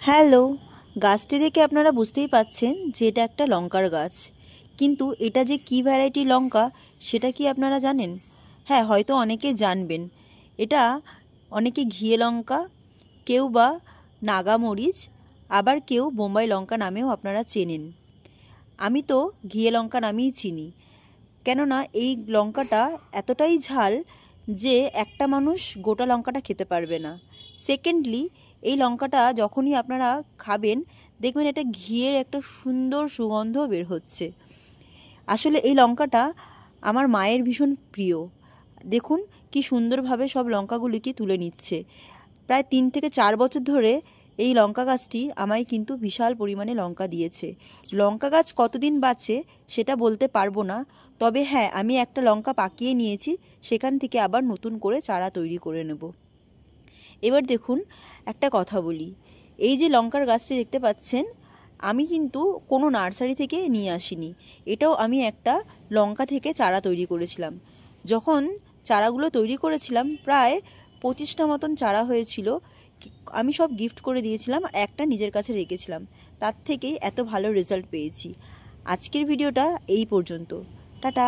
Hello, গাছটি দেখে আপনারা বুঝতেই পাচ্ছেন যে এটা একটা লঙ্কার গাছ। কিন্তু এটা যে কী ভ্যারাইটি লঙ্কা সেটা কি আপনারা জানেন? হ্যাঁ, হয়তো অনেকে জানবেন। এটা অনেকে ঘিয়ে লঙ্কা, কেউ বা নাগামরিচ, আবার কেউ বোম্বাই লঙ্কা নামেও আপনারা চেনেন। আমি তো ঘিয়ে লঙ্কা নামেই চিনি, কেননা এই লঙ্কাটা এতটাই ঝাল যে একটা মানুষ গোটা লঙ্কাটা খেতে পারবে না। সেকেন্ডলি, এই লঙ্কাটা যখনই আপনারা খাবেন দেখবেন এটা ঘিয়ের একটা সুন্দর সুগন্ধ বের হচ্ছে। আসলে এই লঙ্কাটা আমার মায়ের ভীষণ প্রিয়। দেখুন কি সুন্দরভাবে সব লঙ্কাগুলিকে তুলে নিচ্ছে। প্রায় 3 থেকে 4 বছর ধরে এই লঙ্কা গাছটি আমায় কিন্তু বিশাল পরিমাণে লঙ্কা দিয়েছে। লঙ্কা গাছ কতদিন বাঁচে সেটা বলতে পারবো না, তবে হ্যাঁ, আমি একটা লঙ্কা পাকিয়ে নিয়েছি, সেখান থেকে আবার নতুন করে চারা তৈরি করে নেব। এবার দেখুন, একটা কথা বলি, এই যে লঙ্কার গাছটি দেখতে পাচ্ছেন, আমি কিন্তু কোনো নার্সারি থেকে নিয়ে আসিনি। এটাও আমি একটা লঙ্কা থেকে চারা তৈরি করেছিলাম। যখন চারাগুলো তৈরি করেছিলাম প্রায় 25টা মতন চারা হয়েছিল। আমি সব গিফট করে দিয়েছিলাম আর একটা নিজের কাছে রেখেছিলাম। তার থেকেই এত ভালো রেজাল্ট পেয়েছি। আজকের ভিডিওটা এই পর্যন্ত। টাটা।